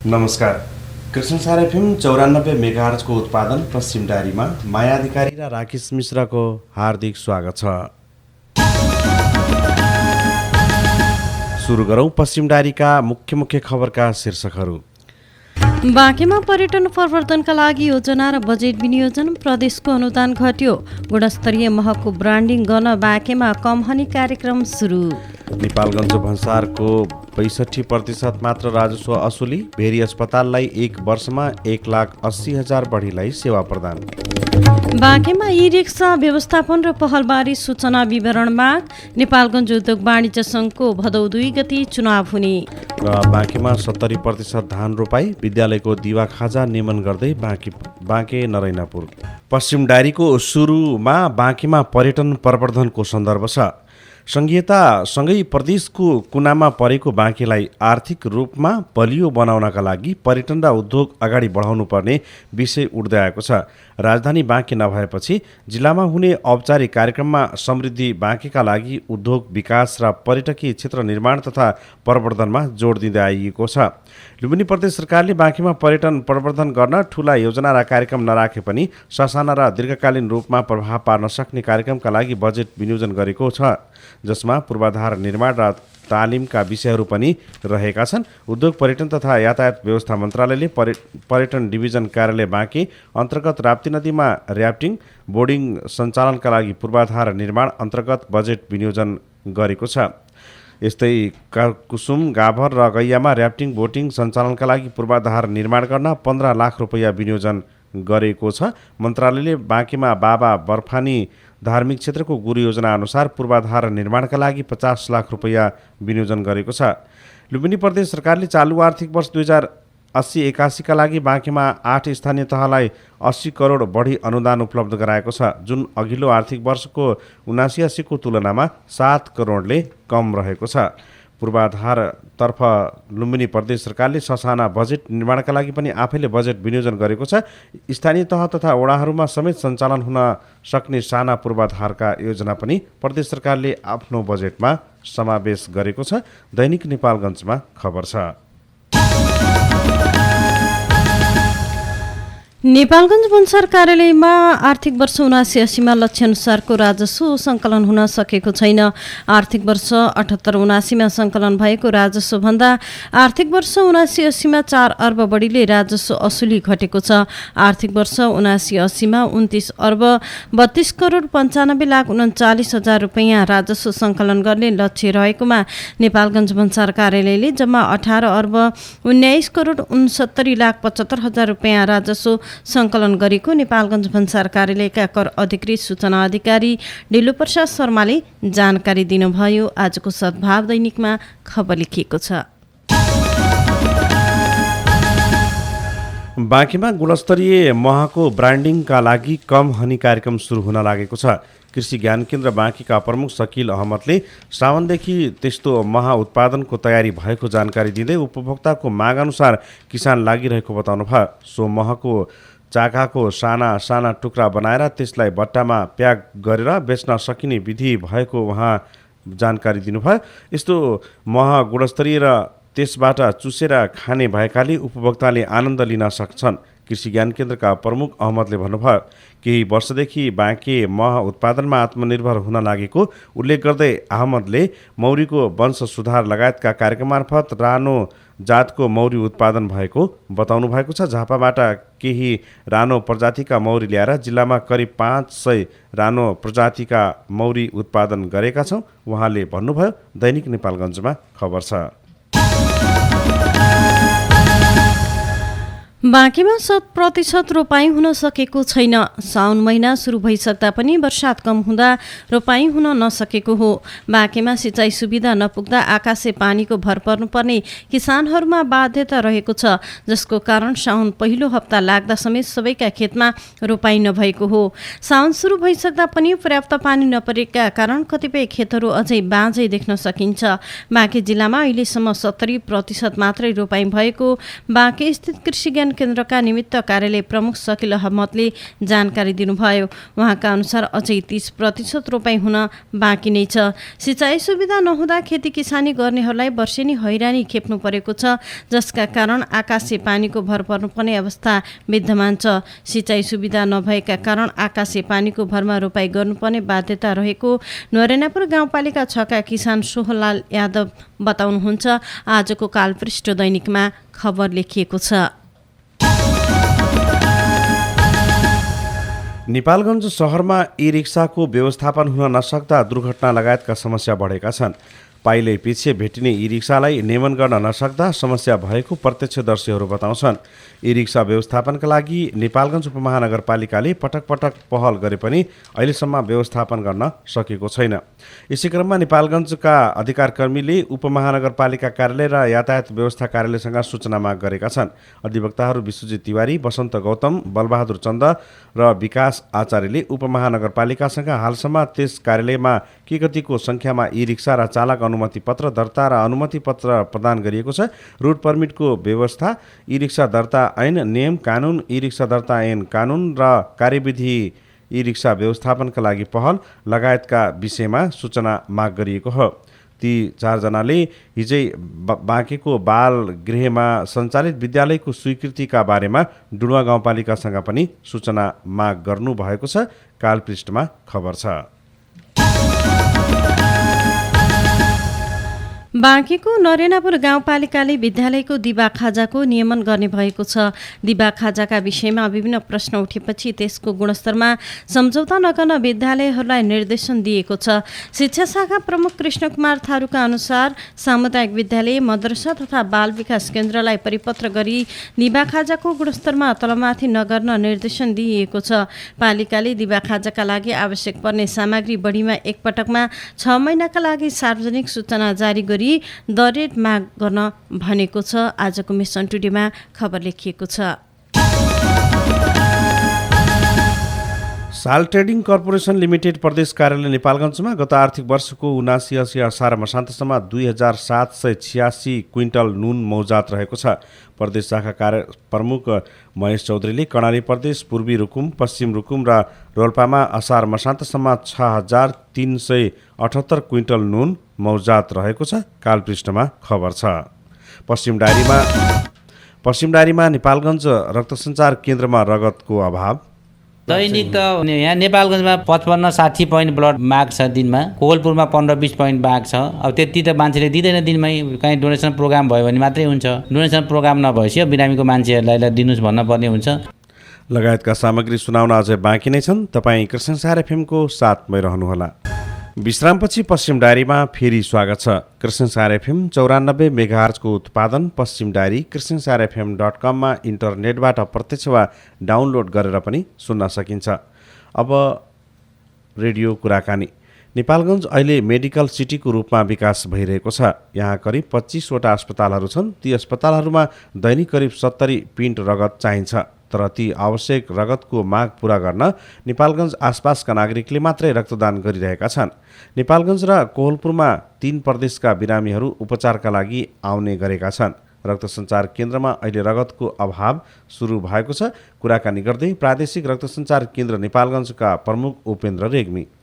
नमस्कार। कृष्णसार एफएम 94 मेगाहर्जको उत्पादन पश्चिम डायरीमा माया अधिकारी र राकेश मिश्रको हार्दिक स्वागत छ। सुरु गरौँ पश्चिम डायरीका मुख्य खबरका शीर्षकहरू। बाँकेमा पर्यटन प्रवर्धनका लागि योजना र बजेट विनियोजन, प्रदेशको अनुदान घट्यो। गुणस्तरीय महको ब्रान्डिङ गर्न बाँकेमा कम हनी कार्यक्रम सुरु। नेपालगञ्ज भन्सारको 62% मात्र राजस्व असुली, भेरी अस्पताललाई 1 वर्षमा 1,80,000 बढीलाई सेवा प्रदान। बाँकेमा ई रिक्सा व्यवस्थापन र पहलबारी सूचना विवरण माग, नेपालगञ्ज उद्योग वाणिज्य सङ्घको भदौ 2 गति चुनाव हुने। र बाँकेमा 70% धान रोपाई, विद्यालयको दिवा खाजा नियमन गर्दै बाँके नरैनापुर। पश्चिम डायरीको सुरुमा बाँकेमा पर्यटन प्रवर्धनको सन्दर्भ छ। सङ्घीयतासँगै प्रदेशको कुनामा परेको बाँकेलाई आर्थिक रूपमा बलियो बनाउनका लागि पर्यटन र उद्योग अगाडि बढाउनु पर्ने विषय उठ्दै आएको छ। राजधानी बाँके नभएपछि जिल्लामा हुने औपचारिक कार्यक्रममा समृद्धि बाँकेका लागि उद्योग विकास र पर्यटकीय क्षेत्र निर्माण तथा प्रवर्धनमा जोड दिँदै आइएको छ। लुम्बिनी प्रदेश सरकारले बाँकेमा पर्यटन प्रवर्धन गर्न ठूला योजना र कार्यक्रम नराखे पनि ससाना र दीर्घकालीन रूपमा प्रभाव पार्न सक्ने कार्यक्रमका लागि बजेट विनियोजन गरेको छ, जसमा पूर्वाधार निर्माण र तालिमका विषयहरू पनि रहेका छन्। उद्योग पर्यटन तथा यातायात व्यवस्था मन्त्रालयले पर्यटन डिभिजन कार्यालय बाँके अन्तर्गत राप्ती नदीमा र्याफ्टिङ बोर्डिङ सञ्चालनका लागि पूर्वाधार निर्माण अन्तर्गत बजेट विनियोजन गरेको छ। यस्तै कुसुम, गाभर र गैयामा र्याफ्टिङ बोटिङ सञ्चालनका लागि पूर्वाधार निर्माण गर्न 15 लाख रुपैयाँ विनियोजन गरेको छ। मन्त्रालयले बाँकेमा बाबा बर्फानी धार्मिक क्षेत्रको गुरु योजना अनुसार पूर्वाधार निर्माणका लागि 50 लाख रुपैयाँ विनियोजन गरेको छ। लुम्बिनी प्रदेश सरकारले चालु आर्थिक वर्ष 2080-81 का लागि बाँकेमा 8 स्थानीय तहलाई 80 करोड बढी अनुदान उपलब्ध गराएको छ, जुन अघिल्लो आर्थिक वर्षको 79-80 को तुलनामा 7 करोडले कम रहेको छ। पूर्वाधारतर्फ लुम्बिनी प्रदेश सरकारले ससाना बजेट निर्माणका लागि पनि आफैले बजेट विनियोजन गरेको छ। स्थानीय तह तथा वडाहरूमा समेत सञ्चालन हुन सक्ने साना पूर्वाधारका योजना पनि प्रदेश सरकारले आफ्नो बजेटमा समावेश गरेको छ। दैनिक नेपालगञ्जमा खबर छ। नेपालगञ्ज भन्सार कार्यालयमा आर्थिक वर्ष 79-80 लक्ष्य अनुसारको राजस्व सङ्कलन हुन सकेको छैन। आर्थिक वर्ष 78-79 सङ्कलन भएको राजस्व भन्दा आर्थिक वर्ष 79-80 4 अर्ब बढीले राजस्व असुली घटेको छ। आर्थिक वर्ष 79-80 29 अर्ब 32 करोड 95 लाख 39 हजार रुपैयाँ राजस्व सङ्कलन गर्ने लक्ष्य रहेकोमा नेपालगञ्ज भन्सार कार्यालयले जम्मा 18 अर्ब 19 करोड 69 लाख 75 हजार रुपैयाँ राजस्व सङ्कलन गरेको नेपालगञ्ज भन्सार कार्यालयका कर अधिकृत सूचना अधिकारी डिल्लु प्रसाद शर्माले जानकारी दिनुभयो। आजको सद्भाव दैनिकमा खबर लेखिएको छ। बाँकेमा गुणस्तरीय महको ब्रान्डिङका लागि कम हनी कार्यक्रम सुरु हुन लागेको छ। कृषि ज्ञान केन्द्र बाँकेका प्रमुख सकिल अहमदले श्रावणदेखि त्यस्तो मह उत्पादनको तयारी भएको जानकारी दिँदै उपभोक्ताको माग अनुसार किसान लागिरहेको बताउनुभयो। सो महको चाकाको साना साना टुक्रा बनाएर त्यसलाई बट्टामा प्याक गरेर बेच्न सकिने विधि भएको उहाँ जानकारी दिनुभयो। यस्तो मह गुणस्तरीय र त्यसबाट चुसेर खाने भएकाले उपभोक्ताले आनन्द लिन सक्छन्। कृषि ज्ञान केन्द्रका प्रमुख अहमदले भन्नुभयो, केही वर्षदेखि बाँके मह उत्पादनमा आत्मनिर्भर हुन लागेको उल्लेख गर्दै अहमदले मौरीको वंश सुधार लगायतका कार्यक्रम मार्फत रानो जातको मौरी उत्पादन भएको बताउनु भएको छ। झापाबाट केही रानो प्रजातिका मौरी ल्याएर जिल्लामा करिब 500 रानो प्रजातिका मौरी उत्पादन गरेका छौँ, उहाँले भन्नुभयो। दैनिक नेपालगञ्जमा खबर छ। बाँकेमा 100% रोपाइँ हुन सकेको छैन। साउन महिना सुरु भइसक्दा पनि वर्षात कम हुँदा रोपाइँ हुन नसकेको हो। बाँकेमा सिँचाइ सुविधा नपुग्दा आकाशे पानीको भर पर्नुपर्ने किसानहरूमा बाध्यता रहेको छ, जसको कारण साउन पहिलो हप्ता लाग्दा समेत सबैका खेतमा रोपाइँ नभएको हो। साउन सुरु भइसक्दा पनि पर्याप्त पानी नपरेका कारण कतिपय खेतहरू अझै बाँझै देख्न सकिन्छ। बाँके जिल्लामा अहिलेसम्म 70% मात्रै रोपाइँ भएको बाँके स्थित कृषि ज्ञान केन्द्रका निमित्त कार्यालय प्रमुख सकिल अहमदले जानकारी दिनुभयो। उहाँका अनुसार अझै 30% रोपाई हुन बाँकी नै छ। सिँचाइ सुविधा नहुँदा खेती किसानी गर्नेहरूलाई वर्षेनी हैरानी खेप्नु परेको छ, जसका कारण आकाशे पानीको भर पर्नुपर्ने अवस्था विद्यमान छ। सिँचाइ सुविधा नभएका कारण आकाशे पानीको भरमा रोपाई गर्नुपर्ने बाध्यता रहेको नरेनापुर गाउँपालिका 6 का किसान सोहलाल यादव बताउनुहुन्छ। आजको कालपृष्ठ दैनिकमा खबर लेखिएको छ। नेपालगञ्ज शहरमा ई रिक्साको व्यवस्थापन हुन नसक्दा दुर्घटना लगायतका समस्या बढेका छन्। पाइलै पछि भेटिने ई रिक्सालाई नियमन गर्न नसक्दा समस्या भएको प्रत्यक्षदर्शीहरू बताउँछन्। ई रिक्सा व्यवस्थापनका लागि नेपालगञ्ज उपमहानगरपालिकाले पटक पटक पहल गरे पनि अहिलेसम्म व्यवस्थापन गर्न सकेको छैन। यसै क्रममा नेपालगञ्जका अधिकारकर्मीले उपमहानगरपालिका कार्यालय र यातायात व्यवस्था कार्यालयसँग सूचना माग गरेका छन्। अधिवक्ताहरू विश्वजित तिवारी, वसन्त गौतम, बलबहादुर चन्द र विकास आचार्यले उपमहानगरपालिकासँग हालसम्म त्यस कार्यालयमा के कतिको सङ्ख्यामा ई रिक्सा र चालक अनुमति पत्र दर्ता र अनुमति पत्र प्रदान गरिएको छ, रोड पर्मिटको व्यवस्था, ई रिक्सा दर्ता ऐन नियम कानुन, ई रिक्सा दर्ता ऐन कानुन र कार्यविधि, ई रिक्सा व्यवस्थापनका लागि पहल लगायतका विषयमा सूचना माग गरिएको हो। ती 4 जनाले हिजै बाँकेको बाल गृहमा सञ्चालित विद्यालयको स्वीकृतिका बारेमा डुडुवा गाउँपालिकासँग पनि सूचना माग गर्नुभएको छ। कालपृष्ठमा खबर छ। बाँकेको नरेनापुर गाउँपालिकाले विद्यालयको दिवा खाजाको नियमन गर्ने भएको छ। दिवा खाजाका विषयमा विभिन्न प्रश्न उठेपछि त्यसको गुणस्तरमा सम्झौता नगर्न विद्यालयहरूलाई निर्देशन दिएको छ। शिक्षा शाखा प्रमुख कृष्ण कुमार थारूका अनुसार सामुदायिक विद्यालय, मद्रसा तथा बाल विकास केन्द्रलाई परिपत्र गरी दिवा खाजाको गुणस्तरमा तलमाथि नगर्न निर्देशन दिइएको छ। पालिकाले दिवा खाजाका लागि आवश्यक पर्ने सामग्री बढीमा एकपटकमा 6 महिनाका लागि सार्वजनिक सूचना जारी गरी दर माग गर्न भनेको छ। आजको मिसन टुडेमा खबर लेखिएको छ। साल ट्रेडिङ कर्पोरेसन लिमिटेड प्रदेश कार्यालय नेपालगञ्जमा गत आर्थिक वर्षको 79-80 असार मसान्तसम्म 2786 क्विन्टल नुन मौजात रहेको छ। प्रदेश शाखा कार्य प्रमुख महेश चौधरीले कर्णाली प्रदेश, पूर्वी रुकुम, पश्चिम रुकुम र रोल्पामा असार मसान्तसम्म 6378 क्विन्टल नुन मौजात रहेको छ। कालपृष्ठमा खबर छ। पश्चिम डायरीमा नेपालगञ्ज रक्तसञ्चार केन्द्रमा रगतको अभाव। दैनिक त यहाँ नेपालगञ्जमा 55-60 पोइन्ट ब्लड माग छ दिनमा। कोवलपुरमा 15-20 पोइन्ट माग छ। अब त्यति त मान्छेले दिँदैन दिनमै, कहीँ डोनेसन प्रोग्राम भयो भने मात्रै हुन्छ। डोनेसन प्रोग्राम नभएपछि बिरामीको मान्छेहरूलाई दिनुहोस् भन्न पर्ने हुन्छ। लगायतका सामग्री सुनाउन अझै बाँकी नै छन्। तपाईँ कृष्णसार एफएमको साथमै रहनुहोला। विश्रामपछि पश्चिम डायरीमा फेरि स्वागत छ। कृष्णसार एफएम 94 मेगाहर्जको उत्पादन पश्चिम डायरी कृष्णसारfm.com मा इन्टरनेटबाट प्रत्यक्ष वा डाउनलोड गरेर पनि सुन्न सकिन्छ। अब रेडियो कुराकानी। नेपालगञ्ज अहिले मेडिकल सिटीको रूपमा विकास भइरहेको छ। यहाँ करिब 25 वटा अस्पतालहरू छन्। ती अस्पतालहरूमा दैनिक करिब 70 पिन्ट रगत चाहिन्छ। तर ती आवश्यक रगतको माग पूरा गर्न नेपालगञ्ज आसपासका नागरिकले मात्रै रक्तदान गरिरहेका छन्। नेपालगञ्ज र कोहलपुरमा 3 प्रदेशका बिरामीहरू उपचारका लागि आउने गरेका छन्। रक्त सञ्चार केन्द्रमा अहिले रगतको अभाव सुरु भएको छ। कुराकानी गर्दै प्रादेशिक रक्त सञ्चार केन्द्र नेपालगञ्जका प्रमुख उपेन्द्र रेग्मी।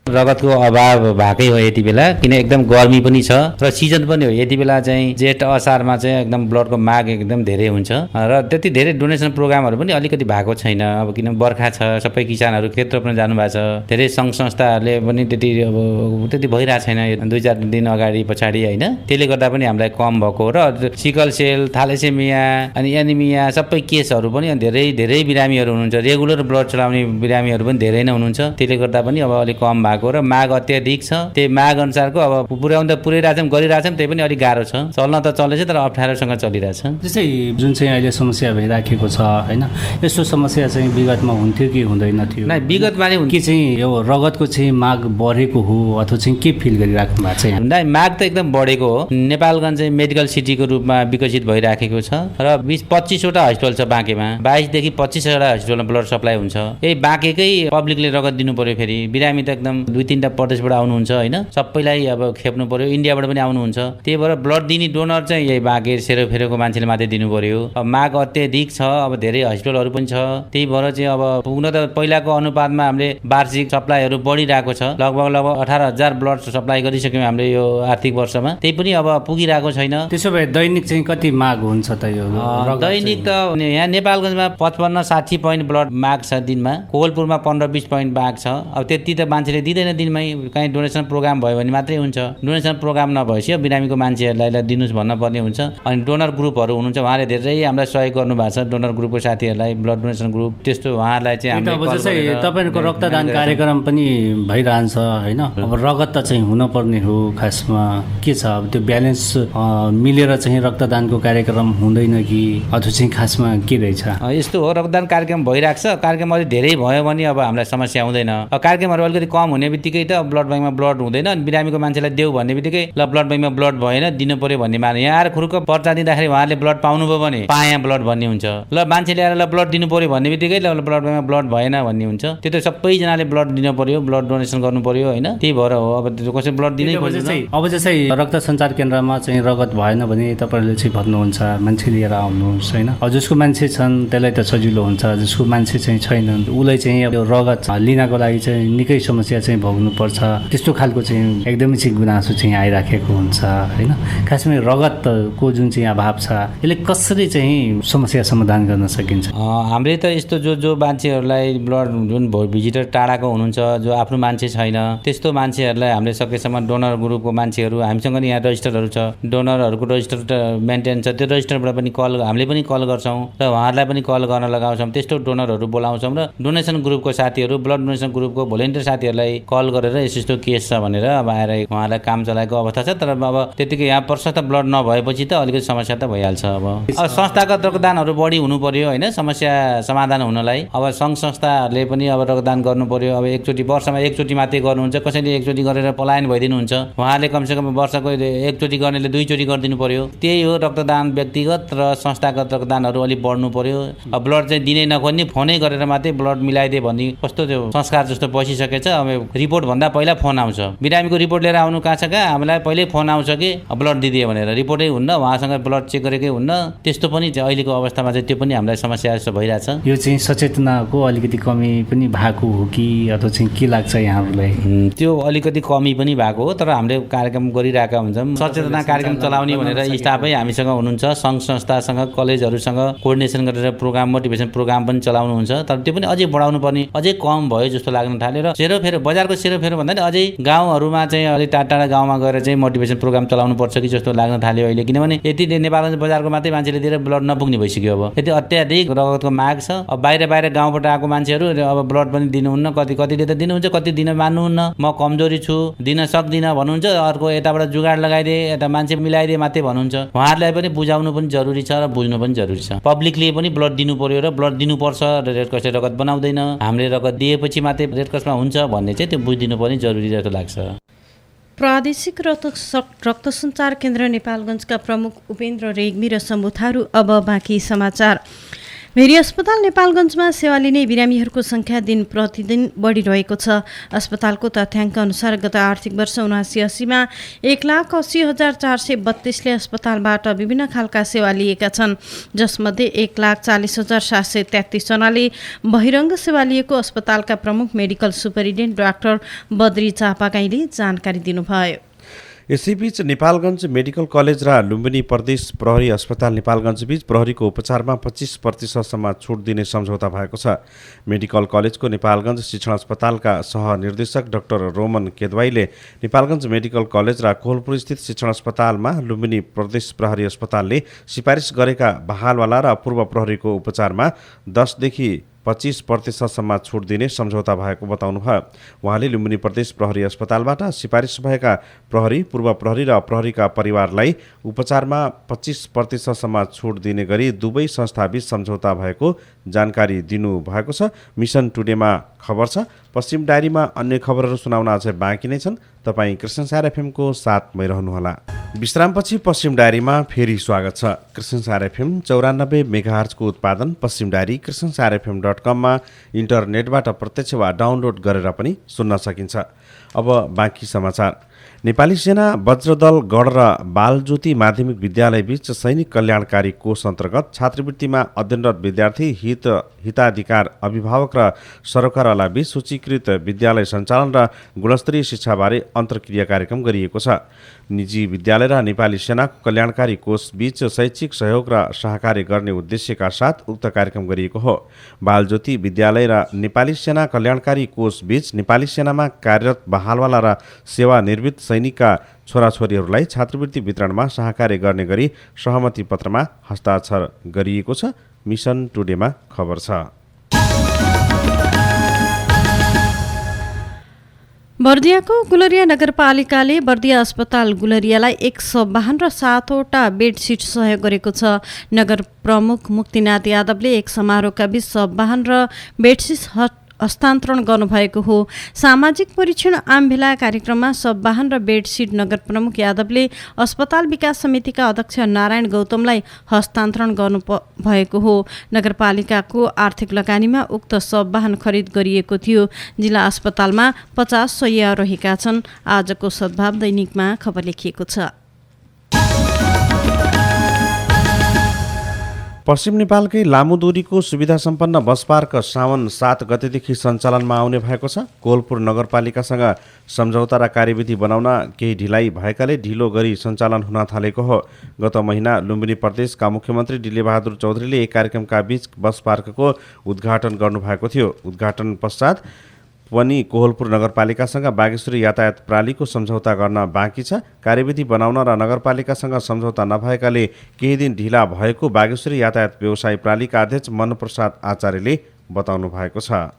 रगतको अभाव भएकै हो यति बेला, किन एकदम गर्मी पनि छ र सिजन पनि हो। यति बेला चाहिँ जेठ असारमा चाहिँ एकदम ब्लडको माग एकदम धेरै हुन्छ र त्यति धेरै डोनेसन प्रोग्रामहरू पनि अलिकति भएको छैन। अब किन बर्खा छ, सबै किसानहरू खेत रोप्न जानुभएको छ। धेरै सङ्घ संस्थाहरूले पनि त्यति भइरहेको छैन 2-4 दिन अगाडि पछाडि होइन। त्यसले गर्दा पनि हामीलाई कम भएको र सिकल सेल, थ्यालेसेमिया अनि एनिमिया सबै केसहरू पनि धेरै बिरामीहरू हुनुहुन्छ। रेगुलर ब्लड चलाउने बिरामीहरू पनि धेरै नै हुनुहुन्छ। त्यसले गर्दा पनि अब अलिक कम भएको र माग अत्याधिक छ। त्यही माग अनुसारको अब पुर्याउन त पुर्याइरहेछौँ, गरिरहेछौँ, त्यही पनि अलिक गाह्रो छ। चल्न त चलेछ तर अप्ठ्यारोसँग चलिरहेछ। जस्तै जुन चाहिँ अहिले समस्या भइराखेको छ होइन, यस्तो समस्या चाहिँ विगतमा हुन्थ्यो कि हुँदैन थियो? नै, विगतमा के चाहिँ यो रगतको चाहिँ माग बढेको हो अथवा चाहिँ के फिल गरिराख्नु भएको छ? नै, माग त एकदम बढेको हो। नेपालगञ्ज चाहिँ मेडिकल सिटीको रूपमा विकसित भइराखेको छ र 20-25 वटा हस्पिटल छ बाँकेमा। 22 देखि 25 वटा हस्पिटलमा ब्लड सप्लाई हुन्छ। यही बाँकेकै पब्लिकले रगत दिनु पर्यो। फेरि बिरामी त एकदम 2-3टा प्रदेशबाट आउनुहुन्छ होइन, सबैलाई अब खेप्नु पर्यो, इन्डियाबाट पनि आउनुहुन्छ। त्यही भएर ब्लड दिने डोनर चाहिँ यही बाँके सेरोफेरोको मान्छेले मात्रै दिनु पर्यो। अब माग अत्याधिक छ, अब धेरै हस्पिटलहरू पनि छ। त्यही भएर चाहिँ अब पुग्न त पहिलाको अनुपातमा हामीले वार्षिक सप्लाईहरू बढिरहेको छ। लगभग 18,000 ब्लड सप्लाई गरिसक्यौँ हामीले यो आर्थिक वर्षमा, त्यही पनि अब पुगिरहेको छैन। त्यसो भए दैनिक चाहिँ कति माग हुन्छ त यो? दैनिक त यहाँ नेपालगञ्जमा 55-60 पोइन्ट ब्लड माग छ दिनमा, कोहलपुरमा 15-20 पोइन्ट माग छ। अब त्यति त मान्छेले दिँदैन दिनमै, कहीँ डोनेसन प्रोग्राम भयो भने मात्रै हुन्छ। डोनेसन प्रोग्राम नभएपछि बिरामीको मान्छेहरूलाई दिनुहोस् भन्नुपर्ने हुन्छ। अनि डोनर ग्रुपहरू हुनुहुन्छ, उहाँले धेरै हामीलाई सहयोग गर्नुभएको छ। डोनर ग्रुपको साथीहरूलाई, ब्लड डोनेसन ग्रुप, त्यस्तो उहाँहरूलाई चाहिँ तपाईँको रक्तदान कार्यक्रम पनि भइरहन्छ होइन। अब रगत त चाहिँ हुनुपर्ने हो खासमा, के छ अब त्यो ब्यालेन्स मिलेर चाहिँ रक्तदानको कार्यक्रम हुँदैन कि अथवा चाहिँ खासमा के रहेछ? यस्तो हो, रक्तदान कार्यक्रम भइरहेको छ। कार्यक्रम अलिक धेरै भयो भने अब हामीलाई समस्या हुँदैन। कार्यक्रमहरू अलिकति कम हुने बित्तिकै त ब्लड ब्याङ्कमा ब्लड हुँदैन। बिरामीको मान्छेलाई देऊ भन्ने बित्तिकै ल ब्लड ब्याङ्कमा ब्लड भएन, दिनु पर्यो भन्ने माने यहाँ आएर खुरुक्क पर्चा दिँदाखेरि उहाँले ब्लड पाउनुभयो भने पाएँ ब्लड भन्ने हुन्छ। ल मान्छेले आएर ल ब्लड दिनु पर्यो भन्ने बित्तिकै ल ब्लड ब्याङ्कमा ब्लड भएन भन्ने हुन्छ। त्यो त सबैजनाले ब्लड दिनु पर्यो, ब्लड डोनेसन गर्नु पर्यो होइन। त्यही भएर हो, अब कसै ब्लड दिनै पर्छ। अब जस्तै रक्त सञ्चार केन्द्रमा चाहिँ रगत भएन भने तपाईँहरूले चाहिँ भन्नुहुन्छ मान्छे लिएर आउनुहोस् होइन। जसको मान्छे छन् त्यसलाई त सजिलो हुन्छ, जसको मान्छे चाहिँ छैनन् उसलाई चाहिँ अब रगत लिनको लागि चाहिँ निकै समस्या चाहिँ भोग्नुपर्छ। त्यस्तो खालको चाहिँ एकदमै चाहिँ गुनासो चाहिँ आइराखेको हुन्छ होइन। खासमा रगतको जुन चाहिँ अभाव छ यसले कसरी चाहिँ समस्या समाधान गर्न सकिन्छ? हामीले त यस्तो जो मान्छेहरूलाई ब्लड जुन भिजिटर टाढाको हुनुहुन्छ, जो आफ्नो मान्छे छैन, त्यस्तो मान्छेहरूलाई हामीले सकेसम्म डोनर ग्रुपको मान्छेहरू हामीसँग नि यहाँ रजिस्टरहरू छ, डोनरहरूको रजिस्टर मेन्टेन छ। त्यो रजिस्टरबाट पनि हामीले पनि कल गर्छौँ र उहाँहरूलाई पनि कल गर्न लगाउँछौँ। त्यस्तो डोनरहरू बोलाउँछौँ र डोनेसन ग्रुपको साथीहरू, ब्लड डोनेसन ग्रुपको भोलिन्टियर साथीहरूलाई कल गरेर यस्तो केस छ भनेर अब आएर उहाँलाई काम चलाएको अवस्था छ। तर अब त्यतिकै यहाँ प्रशस्त ब्लड नभएपछि त अलिकति समस्या त भइहाल्छ। अब संस्थागत रक्तदानहरू बढी हुनु पर्यो होइन, समस्या समाधान हुनलाई। अब सङ्घ संस्थाहरूले पनि अब रक्तदान गर्नु पर्यो। अब वर्षमा एकचोटि मात्रै गर्नुहुन्छ, कसैले एकचोटि गरेर पलायन भइदिनुहुन्छ, उहाँहरूले कमसेकम वर्षको एकचोटि गर्नेले 2चोटि गरिदिनु पर्यो। त्यही हो, रक्तदान व्यक्तिगत र संस्थागत रक्तदानहरू अलिक बढ्नु पर्यो। अब ब्लड चाहिँ दिनै नखोज्ने, फोनै गरेर मात्रै ब्लड मिलाइदिए भन्ने कस्तो त्यो संस्कार जस्तो बसिसकेछ। अब रिपोर्ट भन्दा पहिला फोन आउँछ, बिरामीको रिपोर्ट लिएर आउनु कहाँ छ कहाँ, हामीलाई पहिल्यै फोन आउँछ कि ब्लड दिदिए भनेर। रिपोर्टै हुन्न, उहाँसँग ब्लड चेक गरेकै हुन्न। त्यस्तो पनि अहिलेको अवस्थामा चाहिँ त्यो पनि हामीलाई समस्या जस्तो भइरहेछ। यो चाहिँ सचेतनाको अलिकति कमी पनि भएको हो कि अथवा चाहिँ के लाग्छ यहाँहरूलाई? त्यो अलिकति कमी पनि भएको हो, तर हामीले कार्यक्रम गरिरहेका हुन्छौँ। सचेतना कार्यक्रम चलाउने भनेर स्टाफै हामीसँग हुनुहुन्छ, सङ्घ संस्थासँग, कलेजहरूसँग कोअर्डिनेसन गरेर प्रोग्राम, मोटिभेसन प्रोग्राम पनि चलाउनुहुन्छ। तर त्यो पनि अझै बढाउनु पर्ने, अझै कम भयो जस्तो लाग्न थाल्यो। र सेरोफेरो, बजारको सेरोफेरो भन्दा नि अझै गाउँहरूमा चाहिँ अलिक टाढा गाउँमा गएर चाहिँ मोटिभेसन प्रोग्राम चलाउनु पर्छ कि जस्तो लाग्न थाल्यो अहिले। किनभने यति नेपालगञ्ज बजारको मात्रै मान्छेले दिएर ब्लड नपुग्ने भइसक्यो। अब यति अत्याधिक रगतको माग छ। अब बाहिर गाउँबाट आएको मान्छेहरू अब ब्लड पनि दिनुहुन्न, कतिले त दिनुहुन्छ, कति दिन मान्नुहुन्न, म कमजोरी छु, दिन सक्दिनँ भन्नुहुन्छ। अर्को यताबाट जुगाड लगाइदिए, यता मान्छे मिलाइदिए मात्रै भन्नुहुन्छ। उहाँहरूलाई पनि बुझाउनु पनि जरुरी छ र बुझ्नु पनि जरुरी छ। पब्लिकले पनि ब्लड दिनु पर्यो र ब्लड दिनुपर्छ र रेड क्रसले रगत बनाउँदैन, हामीले रगत दिएपछि मात्रै रेड क्रसमा हुन्छ भन्ने चाहिँ त्यो बुझिदिनु पनि जरुरी जस्तो लाग्छ। प्रादेशिक रक्त सञ्चार केन्द्र नेपालगञ्जका प्रमुख उपेन्द्र रेग्मी र सम्बुथारू। अब बाँकी समाचार। भेरी अस्पताल नेपालगञ्जमा सेवा लिने बिरामीहरूको सङ्ख्या दिन प्रतिदिन बढिरहेको छ। अस्पतालको तथ्याङ्क अनुसार गत आर्थिक वर्ष 79-80मा 1,80,432ले अस्पतालबाट विभिन्न खालका सेवा लिएका छन्, जसमध्ये 1,40,733 जनाले बहिरङ्ग सेवा लिएको अस्पतालका प्रमुख मेडिकल सुपरिन्टेन्डेन्ट डाक्टर बद्री चापागाईले जानकारी दिनुभयो। यसैबीच नेपालगञ्ज मेडिकल कलेज र लुम्बिनी प्रदेश प्रहरी अस्पताल नेपालगञ्जबीच प्रहरीको उपचारमा 25% छुट दिने सम्झौता भएको छ। मेडिकल कलेजको नेपालगञ्ज शिक्षण अस्पतालका सहनिर्देशक डाक्टर रोमन केदवाईले नेपालगञ्ज मेडिकल कलेज र कोहलपुरस्थित शिक्षण अस्पतालमा लुम्बिनी प्रदेश प्रहरी अस्पतालले सिफारिस गरेका बहालवाला र पूर्व प्रहरीको उपचारमा 10देखि 25% छुट दिने सम्झौता भएको बताउनुभयो। उहाँले लुम्बिनी प्रदेश प्रहरी अस्पतालबाट सिफारिस भएका प्रहरी, पूर्व प्रहरी र प्रहरीका परिवारलाई उपचारमा 25% छुट दिने गरी दुवै संस्थाबीच सम्झौता भएको जानकारी दिनुभएको छ। मिसन टुडेमा खबर छ। पश्चिम डायरीमा अन्य खबरहरू सुनाउन अझै बाँकी नै छन्। तपाईँ कृष्णसार एफएमको साथमै रहनुहोला। विश्रामपछि पश्चिम डायरीमा फेरि स्वागत छ। कृष्णसार एफएम 94 मेगाहर्जको उत्पादन पश्चिम डायरी कृष्णसारएफएम.com मा इन्टरनेटबाट प्रत्यक्ष वा डाउनलोड गरेर पनि सुन्न सकिन्छ। अब बाँकी समाचार। नेपाली सेना वज्रदल गढ र बालज्योति माध्यमिक विद्यालय बीच सैनिक कल्याणकारी कोष अन्तर्गत छात्रवृत्तिमा अध्ययनरत विद्यार्थी हिताधिकार अभिभावक र सरकारवाला बीच सूचीकृत विद्यालय सञ्चालन र गुणस्तरीय शिक्षाबारे अन्तर्क्रिया कार्यक्रम गरिएको छ। निजी विद्यालय र नेपाली सेनाको कल्याणकारी कोष बीच शैक्षिक सहयोग र सहकार्य गर्ने उद्देश्यका साथ उक्त कार्यक्रम गरिएको हो। बालज्योति विद्यालय र नेपाली सेना कल्याणकारी कोष बीच नेपाली सेनामा कार्यरत बहालवाला र सेवानिवृत्त सैनिकका छोराछोरीहरूलाई छात्रवृत्ति वितरणमा सहकार्य गर्ने गरी सहमति पत्रमा हस्ताक्षर गरिएको छ। मिसन टुडेमा खबर छ। बर्दियाको गुलरिया नगरपालिकाले बर्दिया अस्पताल गुलरियालाई 152 र 7वटा बेड सिट सहयोग गरेको छ। नगर प्रमुख मुक्तिनाथ यादवले एक समारोहका बीच 52 र बेड सिट हस्तान्तरण गर्नुभएको हो। सामाजिक परीक्षण आम भेला कार्यक्रममा 52 र बेड सिट नगर प्रमुख यादवले अस्पताल विकास समितिका अध्यक्ष नारायण गौतमलाई हस्तान्तरण गर्नुभएको हो। नगरपालिकाको आर्थिक लगानीमा उक्त 52 खरिद गरिएको थियो। जिल्ला अस्पतालमा 50 शय्या रहेका छन्। आजको सद्भाव दैनिकमा खबर लेखिएको छ। पश्चिम नेपालकै लामो दूरीको सुविधा सम्पन्न बस पार्क साउन 7 गतेदेखि सञ्चालनमा आउने भएको छ। कोहलपुर नगरपालिकासँग सम्झौता र कार्यविधि बनाउन केही ढिलाइ भएकाले ढिलो गरी सञ्चालन हुन थालेको हो। गत महिना लुम्बिनी प्रदेशका मुख्यमन्त्री डिल्लेबहादुर चौधरीले एक कार्यक्रमका बीच बस पार्कको उद्घाटन गर्नुभएको थियो। उद्घाटन पश्चात पनि कोहलपुर नगरपालिकासँग बागेश्वरी यातायात प्रणालीको सम्झौता गर्न बाँकी छ। कार्यविधि बनाउन र नगरपालिकासँग सम्झौता नभएकाले केही दिन ढिला भएको बागेश्वरी यातायात व्यवसाय प्रणालीका अध्यक्ष मनप्रसाद आचार्यले बताउनु भएको छ।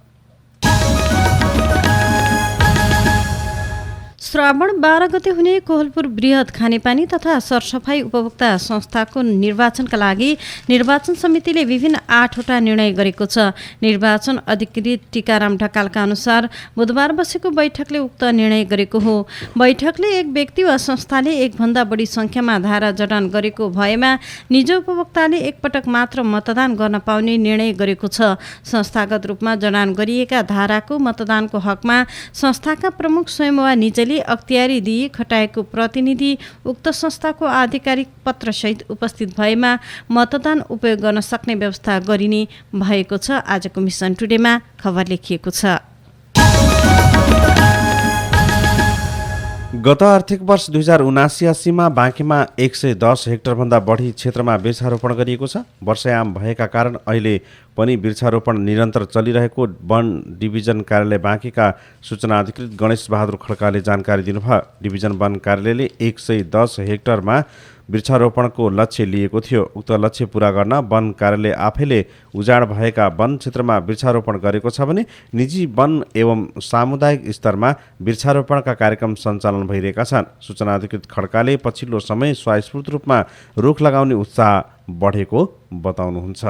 श्रावण 12 गते हुने कोहलपुर बृहत खानेपानी तथा सरसफाई उपभोक्ता संस्थाको निर्वाचनका लागि निर्वाचन समितिले विभिन्न 8वटा निर्णय गरेको छ। निर्वाचन अधिकृत टीकाराम ढकालका अनुसार बुधबार बसेको बैठकले उक्त निर्णय गरेको हो। बैठकले एक व्यक्ति वा संस्थाले एकभन्दा बढी संख्यामा धारा जडान गरेको भएमा निज उपभोक्ताले एकपटक मात्र मतदान गर्न पाउने निर्णय गरेको छ। संस्थागत रूपमा जडान गरिएका धाराको मतदानको हकमा संस्थाका प्रमुख स्वयं वा निजले अख्तियारी दिई खटाएको प्रतिनिधि उक्त संस्थाको आधिकारिक पत्रसहित उपस्थित भएमा मतदान उपयोग गर्न सक्ने व्यवस्था गरिने भएको छ। आजको मिसन टुडेमा खबर लेखिएको छ। गत आर्थिक वर्ष 2079-80 मा बाँकीमा 110 हेक्टरभन्दा बढी क्षेत्रमा वृक्षारोपण गरिएको छ। वर्षायाम भएका कारण अहिले पनि वृक्षारोपण निरन्तर चलिरहेको वन डिभिजन कार्यालय बाँकीका सूचना अधिकृत गणेश बहादुर खड्काले जानकारी दिनुभयो। डिभिजन वन कार्यालयले 110 हेक्टरमा वृक्षारोपणको लक्ष्य लिएको थियो। उक्त लक्ष्य पूरा गर्न वन कार्यालय आफैले उजाड भएका वन क्षेत्रमा वृक्षारोपण गरेको छ भने निजी वन एवं सामुदायिक स्तरमा वृक्षारोपणका कार्यक्रम सञ्चालन भइरहेका छन्। सूचना अधिकृत खड्काले पछिल्लो समय स्वयस्फूर्त रूपमा रुख लगाउने उत्साह बढेको बताउनुहुन्छ।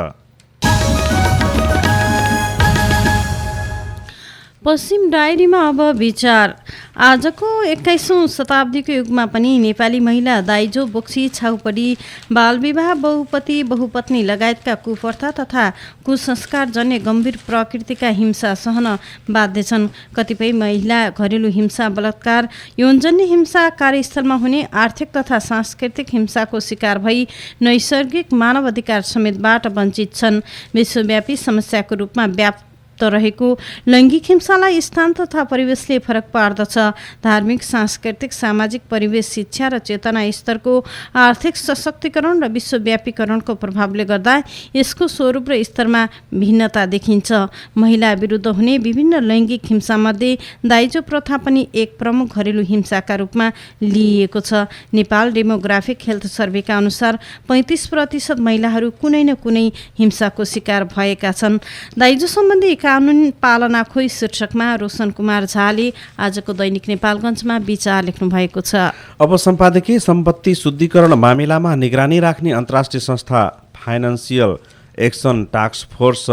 पश्चिम डायरीमा अब विचार। आजको 21औं शताब्दीको युगमा पनि नेपाली महिला दाइजो बोक्सी छाउपडी बालविवाह बहुपति बहुपत्नी लगायतका कुप्रथा तथा कुसंस्कारजन्य गम्भीर प्रकृतिका हिंसा सहन बाध्य छन्। कतिपय महिला घरेलु हिंसा बलात्कार यौनजन्य हिंसा कार्यस्थलमा हुने आर्थिक तथा सांस्कृतिक हिंसाको शिकार भई नैसर्गिक मानव अधिकार समेतबाट वञ्चित छन्। विश्वव्यापी समस्याको रूपमा व्याप्त रहेको लैङ्गिक हिंसालाई स्थान तथा परिवेशले फरक पार्दछ। धार्मिक सांस्कृतिक सामाजिक परिवेश शिक्षा र चेतना स्तरको आर्थिक सशक्तिकरण र विश्वव्यापीकरणको प्रभावले गर्दा यसको स्वरूप र स्तरमा भिन्नता देखिन्छ। महिला विरुद्ध हुने विभिन्न लैङ्गिक हिंसामध्ये दाइजो प्रथा पनि एक प्रमुख घरेलु हिंसाका रूपमा लिइएको छ। नेपाल डेमोग्राफिक हेल्थ सर्वेका अनुसार 35% महिलाहरू कुनै न कुनै हिंसाको शिकार भएका छन्। दाइजो सम्बन्धी कानुन पालना खोइ शीर्षकमा रोशन कुमार झाले आजको दैनिक नेपालगञ्जमा विचार लेख्नु भएको छ। अब सम्पादकीय सम्पत्ति शुद्धिकरण मामिलामा निगरानी राख्ने अन्तर्राष्ट्रिय संस्था फाइनान्सियल एक्सन टास्क फोर्स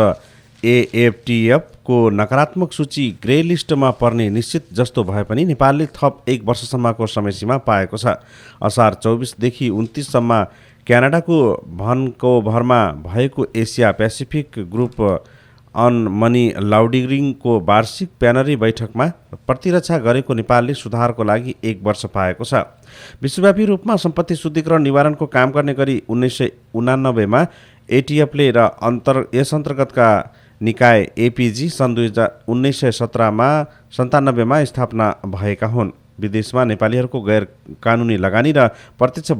एएफटीएफको नकारात्मक सूची ग्रे लिस्टमा पर्ने निश्चित जस्तो भए पनि नेपालले थप 1 वर्षसम्मको समयसीमा पाएको छ। असार 24देखि 29सम्म क्यानाडाको भनकोभरमा भएको Asia Pacific group on money लाउन्ड्रिङको वार्षिक प्यानरी बैठकमा प्रतिरक्षा गरेको नेपालले सुधारको लागि 1 वर्ष पाएको छ। विश्वव्यापी रूपमा सम्पत्ति शुद्धिकरण निवारणको काम गर्ने गरी 1989मा एटिएफले र यस अन्तर्गतका निकाय एपिजी सन् 1997मा स्थापना भएका हुन्। विदेशमा नेपालीहरूको गैर कानुनी लगानी र प्रत्यक्ष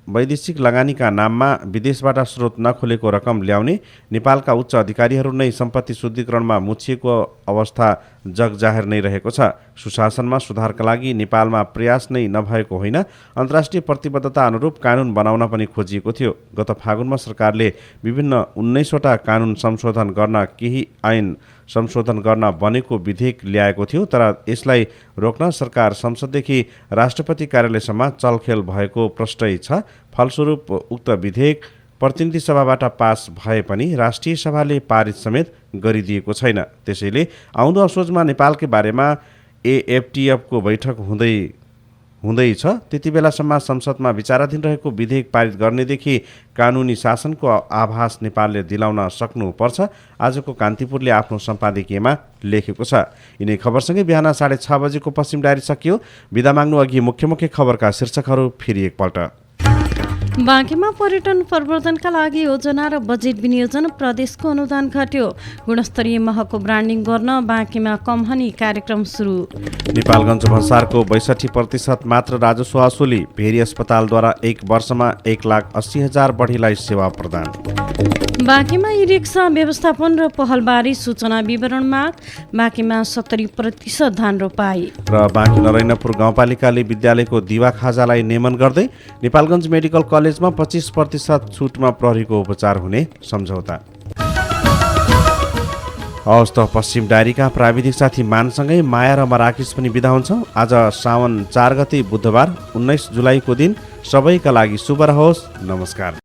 वैदेशिक लगानीका नाममा विदेशबाट स्रोत नखोलेको रकम ल्याउने नेपालका उच्च अधिकारीहरू नै सम्पत्ति शुद्धिकरणमा मुछिएको अवस्था जगजाहेर नै रहेको छ। सुशासनमा सुधारका लागि नेपालमा प्रयास नै नभएको होइन, अन्तर्राष्ट्रिय प्रतिबद्धता अनुरूप कानुन बनाउन पनि खोजिएको थियो। गत फागुनमा सरकारले विभिन्न 19वटा कानुन संशोधन गर्न केही ऐन संशोधन गर्न बनेको विधेयक ल्याएको थियो, तर यसलाई रोक्न सरकार संसददेखि राष्ट्रपति कार्यालयसम्म चलखेल भएको प्रष्टै छ। फलस्वरूप उक्त विधेयक प्रतिनिधि सभाबाट पास भए पनि राष्ट्रिय सभाले पारित समेत गरिदिएको छैन। त्यसैले आउँदो असोजमा नेपालकै बारेमा एएफटीएफको बैठक हुँदैछ। त्यति बेलासम्म संसदमा विचाराधीन रहेको विधेयक पारित गर्नेदेखि कानुनी शासनको आभास नेपालले दिलाउन सक्नुपर्छ, आजको कान्तिपुरले आफ्नो सम्पादकीयमा लेखेको छ। यिनै खबरसँगै बिहान 6:30 बजेको पश्चिम डायरी सकियो। बिदा माग्नु अघि मुख्य खबरका शीर्षकहरू फेरि एकपल्ट। बाँकीमा पर्यटन प्रवर्धनका लागि योजना र बजेट विनियोजन, प्रदेशको अनुदान घट्यो। गुणस्तरीय महको ब्रान्डिङ गर्न बाँकीमा कमहनी कार्यक्रम सुरु। नेपालगञ्ज भन्सारको 62% मात्र राजस्व असुली। भेरी अस्पतालद्वारा 1 वर्षमा 1,80,000 बढीलाई सेवा प्रदान। बाँकीमा ई रिक्सा व्यवस्थापन र पहलबारी सूचना विवरण माग। बाँकीमा 70% धान रोपाई। र बाँकी नरैनपुर गाउँपालिकाले विद्यालयको दिवा खाजालाई नियमन गर्दै नेपालगञ्ज मेडिकल कलेजमा 25% छुटमा प्रहरीको उपचार हुने सम्झौता। हवस् त पश्चिम डायरीका प्राविधिक साथी मानसँगै माया र मराकिस पनि बिदा हुन्छौँ। आज साउन 4 गते बुधबार 19 जुलाईको दिन सबैका लागि शुभ रहोस्। नमस्कार।